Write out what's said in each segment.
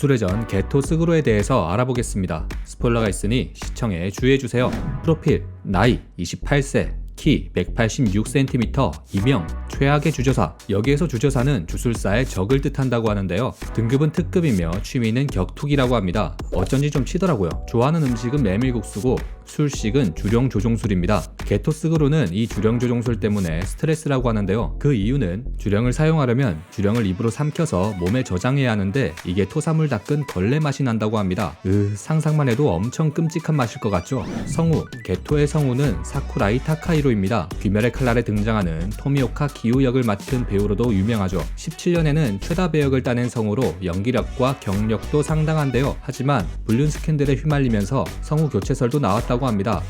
주술회 전 게토 스그루에 대해서 알아보겠습니다. 스포일러가 있으니 시청에 주의해주세요. 프로필, 나이 28세, 키 186cm, 이명 최악의 주저사. 여기에서 주저사는 주술사의 적을 뜻한다고 하는데요. 등급은 특급이며 취미는 격투기라고 합니다. 어쩐지 좀 치더라고요. 좋아하는 음식은 메밀국수고 술식은 주령 조종술입니다. 게토 스그루는 이 주령 조종술 때문에 스트레스라고 하는데요. 그 이유는 주령을 사용하려면 주령을 입으로 삼켜서 몸에 저장해야 하는데 이게 토사물 닦은 벌레 맛이 난다고 합니다. 상상만 해도 엄청 끔찍한 맛일 것 같죠? 성우, 게토의 성우는 사쿠라이 타카히로입니다. 귀멸의 칼날에 등장하는 토미오카 기우 역을 맡은 배우로도 유명하죠. 17년에는 최다 배역을 따낸 성우로 연기력과 경력도 상당한데요. 하지만 불륜 스캔들에 휘말리면서 성우 교체설도 나왔다고 합니다.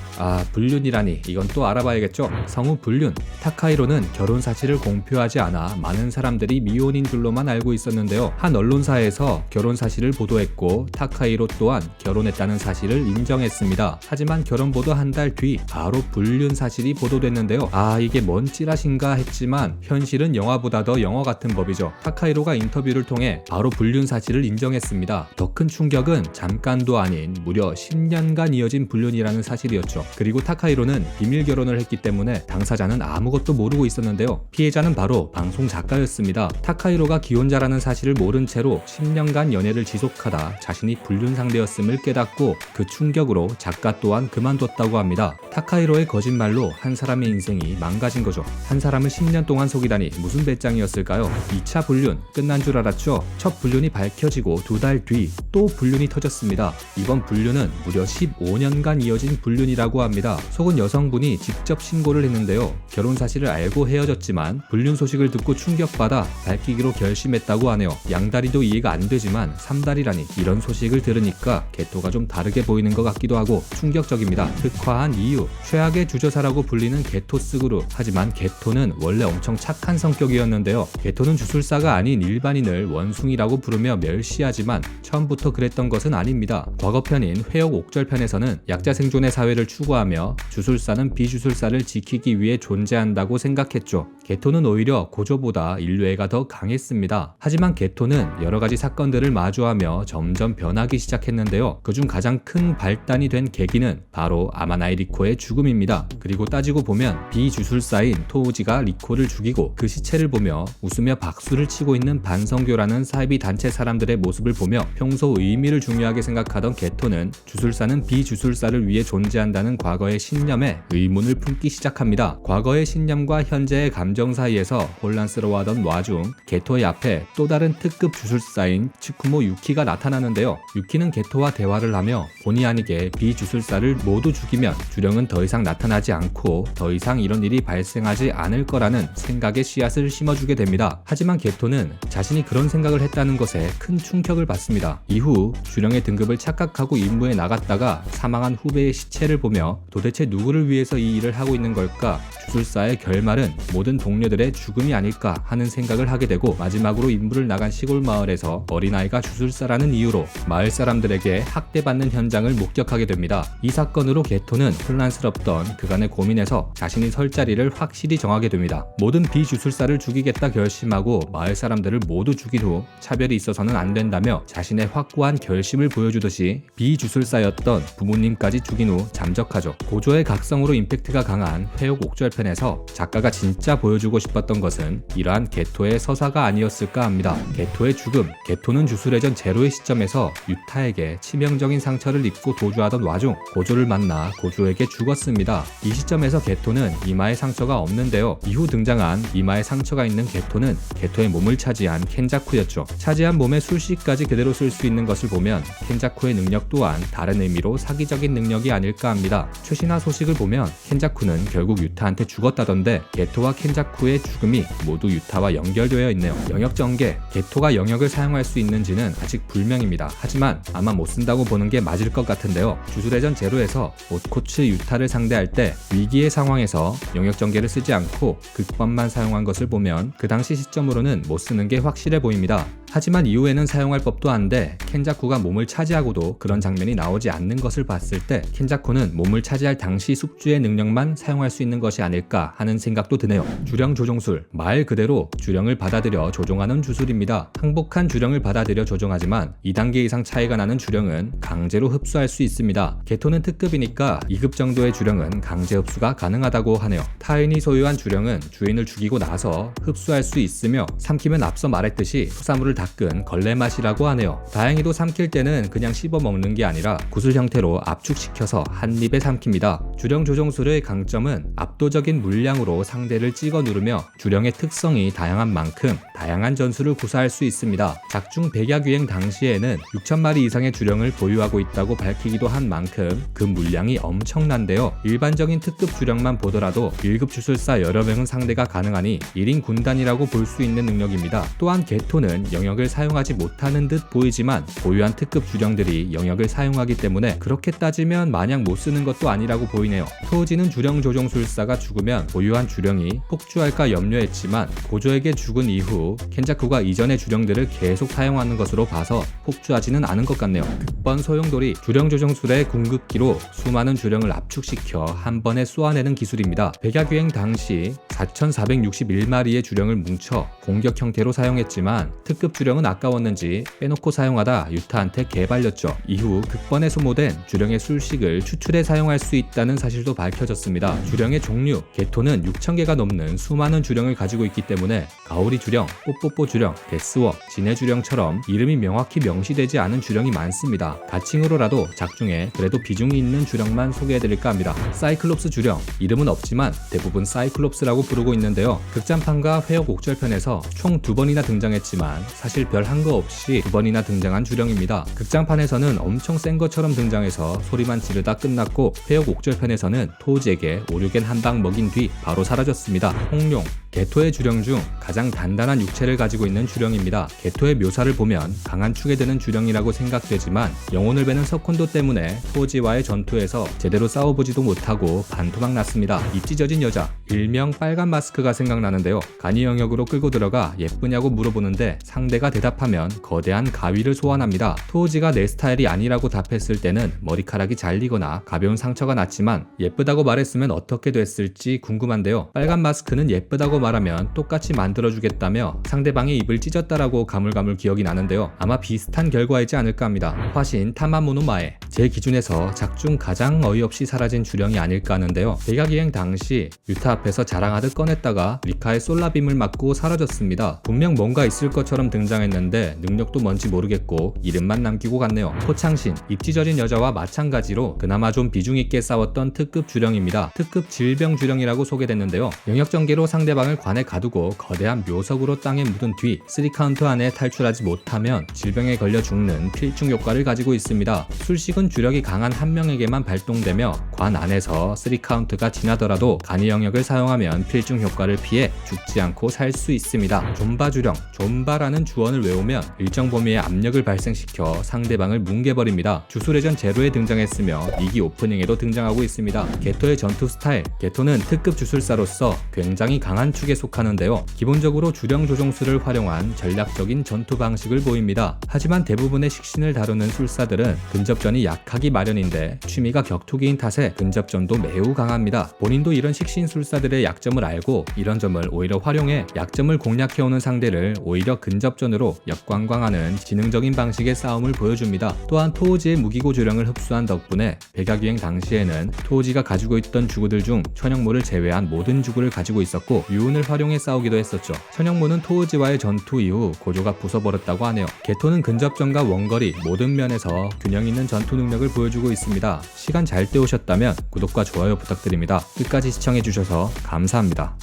불륜이라니 이건 또 알아봐야겠죠. 성우 불륜. 타카히로는 결혼 사실을 공표하지 않아 많은 사람들이 미혼인 줄로만 알고 있었는데요. 한 언론사에서 결혼 사실을 보도했고 타카히로 또한 결혼했다는 사실을 인정했습니다. 하지만 결혼 보도 한 달 뒤 바로 불륜 사실이 보도됐는데요. 이게 뭔 찌라신가 했지만 현실은 영화보다 더 영화 같은 법이죠. 타카히로가 인터뷰를 통해 바로 불륜 사실을 인정했습니다. 더 큰 충격은 잠깐도 아닌 무려 10년간 이어진 불륜이라는 사실이었죠. 그리고 타카히로는 비밀 결혼을 했기 때문에 당사자는 아무것도 모르고 있었는데요. 피해자는 바로 방송 작가였습니다. 타카히로가 기혼자라는 사실을 모른 채로 10년간 연애를 지속하다 자신이 불륜 상대였음을 깨닫고 그 충격으로 작가 또한 그만뒀다고 합니다. 타카히로의 거짓말로 한 사람의 인생이 망가진 거죠. 한 사람을 10년 동안 속이다니 무슨 배짱이었을까요? 2차 불륜 끝난 줄 알았죠? 첫 불륜이 밝혀지고 2달 뒤 또 불륜이 터졌습니다. 이번 불륜은 무려 15년간 이어진 불륜이라고 합니다. 속은 여성분이 직접 신고를 했는데요. 결혼 사실을 알고 헤어졌지만 불륜 소식을 듣고 충격받아 밝히기로 결심했다고 하네요. 양다리도 이해가 안 되지만 3다리라니 이런 소식을 들으니까 게토가 좀 다르게 보이는 것 같기도 하고 충격적입니다. 흑화한 이유. 최악의 주저사라고 불리는 게토 스그루. 하지만 게토는 원래 엄청 착한 성격이었는데요. 게토는 주술사가 아닌 일반인을 원숭이라고 부르며 멸시하지만 처음부터 그랬던 것은 아닙니다. 과거편인 회역 옥절편에서는 약자 생존의 사회를 추구하며 주술사는 비주술사를 지키기 위해 존재한다고 생각했죠. 게토는 오히려 고조보다 인류애가 더 강했습니다. 하지만 게토는 여러가지 사건들을 마주하며 점점 변하기 시작했는데요. 그중 가장 큰 발단이 된 계기는 바로 아마나이 리코의 죽음입니다. 그리고 따지고 보면 비주술사인 토우지가 리코를 죽이고 그 시체를 보며 웃으며 박수를 치고 있는 반성교라는 사이비 단체 사람들의 모습을 보며 평소 의미를 중요하게 생각하던 게토는 주술사는 비주술사를 위해 존재한다는 과거의 신념에 의문을 품기 시작합니다. 과거의 신념과 현재의 감정 사이에서 혼란스러워하던 와중 게토의 앞에 또 다른 특급 주술사인 츠쿠모 유키가 나타나는데요. 유키는 게토와 대화를 하며 본의 아니게 비주술사를 모두 죽이면 주령은 더 이상 나타나지 않고 더 이상 이런 일이 발생하지 않을 거라는 생각의 씨앗을 심어주게 됩니다. 하지만 게토는 자신이 그런 생각을 했다는 것에 큰 충격을 받습니다. 이후 주령의 등급을 착각하고 임무에 나갔다가 사망한 후배의 시체를 보며 도대체 누구를 위해서 이 일을 하고 있는 걸까? 주술사의 결말은 모든 동료들의 죽음이 아닐까 하는 생각을 하게 되고 마지막으로 임무를 나간 시골 마을에서 어린아이가 주술사라는 이유로 마을 사람들에게 학대받는 현장을 목격하게 됩니다. 이 사건으로 게토는 혼란스럽던 그간의 고민에서 자신이 설 자리를 확실히 정하게 됩니다. 모든 비주술사를 죽이겠다 결심하고 마을 사람들을 모두 죽인 후 차별이 있어서는 안 된다며 자신의 확고한 결심을 보여주듯이 비주술사였던 부모님까지 죽인 후 잠적하죠. 고조의 각성으로 임팩트가 강한 회옥 옥절편에서 작가가 진짜 보여주고 싶었던 것은 이러한 게토의 서사가 아니었을까 합니다. 게토의 죽음. 게토는 주술회전 제로의 시점에서 유타에게 치명적인 상처를 입고 도주하던 와중 고조를 만나 고조에게 죽었습니다. 이 시점에서 게토는 이마에 상처가 없는데요. 이후 등장한 이마에 상처가 있는 게토는 게토의 몸을 차지한 켄자쿠였죠. 차지한 몸의 술씨까지 그대로 쓸 수 있는 것을 보면 켄자쿠의 능력 또한 다른 의미로 사기적인 능력이 아닐까 합니다. 최신화 소식을 보면 켄자쿠는 결국 유타한테 죽었다던데 게토와 켄자쿠의 죽음이 모두 유타와 연결되어 있네요. 영역 전개. 게토가 영역을 사용할 수 있는지는 아직 불명입니다. 하지만 아마 못 쓴다고 보는 게 맞을 것 같은데요. 주술회전 제로에서 옷코츠 유타를 상대할 때 위기의 상황에서 영역 전개를 쓰지 않고 극법만 사용한 것을 보면 그 당시 시점으로는 못 쓰는 게 확실해 보입니다. 하지만 이후에는 사용할 법도 한데 켄자쿠가 몸을 차지하고도 그런 장면이 나오지 않는 것을 봤을 때 켄자쿠는 몸을 차지할 당시 숙주의 능력만 사용할 수 있는 것이 아닐까 하는 생각도 드네요. 주령 조종술, 말 그대로 주령을 받아들여 조종하는 주술입니다. 항복한 주령을 받아들여 조종하지만 2단계 이상 차이가 나는 주령은 강제로 흡수할 수 있습니다. 게토는 특급이니까 2급 정도의 주령은 강제 흡수가 가능하다고 하네요. 타인이 소유한 주령은 주인을 죽이고 나서 흡수할 수 있으며 삼키면 앞서 말했듯이 수사물을 닦은 걸레 맛이라고 하네요. 다행히도 삼킬 때는 그냥 씹어 먹는 게 아니라 구슬 형태로 압축시켜서 한 입에 삼킵니다. 주령 조종술의 강점은 압도적인 물량으로 상대를 찍어 누르며 주령의 특성이 다양한 만큼 다양한 전술을 구사할 수 있습니다. 작중 백약 유행 당시에는 6,000마리 이상의 주령을 보유하고 있다고 밝히기도 한 만큼 그 물량이 엄청난데요. 일반적인 특급 주령만 보더라도 1급 주술사 여러 명은 상대가 가능하니 1인 군단이라고 볼 수 있는 능력입니다. 또한 게토는 영역을 사용하지 못하는 듯 보이지만 보유한 특급 주령들이 영역을 사용하기 때문에 그렇게 따지면 마냥 못 쓰는 것도 아니라고 보이네요. 토우지는 주령 조종술사가 죽으면 보유한 주령이 폭주할까 염려했지만 고조에게 죽은 이후 켄자쿠가 이전의 주령들을 계속 사용하는 것으로 봐서 폭주하지는 않은 것 같네요. 극번 소용돌이 주령 조종술의 궁극기로 수많은 주령을 압축시켜 한 번에 쏘아내는 기술입니다. 백약 유행 당시 4,461마리의 주령을 뭉쳐 공격 형태로 사용했지만 특급 주령은 아까웠는지 빼놓고 사용하다 유타한테 개발렸죠. 이후 극번에 소모된 주령의 술식을 추출해 사용할 수 있다는 사실도 밝혀졌습니다. 주령의 종류, 게토는 6,000개가 넘는 수많은 주령을 가지고 있기 때문에 가오리 주령, 뽀뽀뽀 주령, 데스워, 진해 주령처럼 이름이 명확히 명시되지 않은 주령이 많습니다. 가칭으로라도 작중에 그래도 비중이 있는 주령만 소개해드릴까 합니다. 사이클롭스 주령, 이름은 없지만 대부분 사이클롭스라고 부르고 있는데요. 극장판과 회역 옥절편에서 총 2번이나 등장했지만 사실 별 한 거 없이 2번이나 등장한 주령입니다. 극장판에서는 엄청 센 것처럼 등장해서 소리만 지르다 끝났고 회역 옥절편에서는 토우지에게 오류겐 한 방 먹인 뒤 바로 사라졌습니다. 홍룡, 게토의 주령 중 가장 단단한 육체를 가지고 있는 주령입니다. 게토의 묘사를 보면 강한 축에 드는 주령이라고 생각되지만 영혼을 베는 석혼도 때문에 토우지와의 전투에서 제대로 싸워보지도 못하고 반토막 났습니다. 이 찢어진 여자, 일명 빨간 마스크가 생각나는데요. 간이 영역으로 끌고 들어가 예쁘냐고 물어보는데 상대가 대답하면 거대한 가위를 소환합니다. 토우지가 내 스타일이 아니라고 답했을 때는 머리카락이 잘리거나 가벼운 상처가 났지만 예쁘다고 말했으면 어떻게 됐을지 궁금한데요. 빨간 마스크는 예쁘다고 말하면 똑같이 만들어주겠다며 상대방의 입을 찢었다라고 가물가물 기억이 나는데요. 아마 비슷한 결과이지 않을까 합니다. 화신 타마모노마에, 제 기준에서 작중 가장 어이없이 사라진 주령이 아닐까 하는데요. 백약유행 당시 유타 앞에서 자랑하듯 꺼냈다가 리카의 솔라빔을 맞고 사라졌습니다. 분명 뭔가 있을 것처럼 등장했는데 능력도 뭔지 모르겠고 이름만 남기고 갔네요. 포창신, 입 찢어진 여자와 마찬가지로 그나마 좀 비중 있게 싸웠던 특급 주령입니다. 특급 질병 주령이라고 소개됐는데요. 영역 전개로 상대방을 관에 가두고 거대한 묘석으로 땅에 묻은 뒤 3카운트 안에 탈출하지 못하면 질병에 걸려 죽는 필중 효과를 가지고 있습니다. 술식은 주력이 강한 한 명에게만 발동되며 관 안에서 3카운트가 지나더라도 간이 영역을 사용하면 필중 효과를 피해 죽지 않고 살 수 있습니다. 존바 주령, 존바라는 주언을 외우면 일정 범위의 압력을 발생시켜 상대방을 뭉개버립니다. 주술회전 제로에 등장했으며 2기 오프닝에도 등장하고 있습니다. 게토의 전투 스타일, 게토는 특급 주술사로서 굉장히 강한 축에 속하는데요. 기본적으로 주령 조종술을 활용한 전략적인 전투 방식을 보입니다. 하지만 대부분의 식신을 다루는 술사들은 근접전이 약하기 마련인데 취미가 격투기인 탓에 근접전도 매우 강합니다. 본인도 이런 식신 술사들의 약점을 알고 이런 점을 오히려 활용해 약점을 공략해오는 상대를 오히려 근접전으로 역관광하는 지능적인 방식의 싸움을 보여줍니다. 또한 토우지의 무기고 주령을 흡수한 덕분에 백약유행 당시에는 토우지가 가지고 있던 주구들 중 천형모를 제외한 모든 주구를 가지고 있었고 유운을 활용해 싸우기도 했었죠. 천형모는 토우지와의 전투 이후 고조가 부숴버렸다고 하네요. 게토는 근접전과 원거리 모든 면에서 균형 있는 전투 능력을 보여주고 있습니다. 시간 잘 때우셨다면 구독과 좋아요 부탁드립니다. 끝까지 시청해주셔서 감사합니다.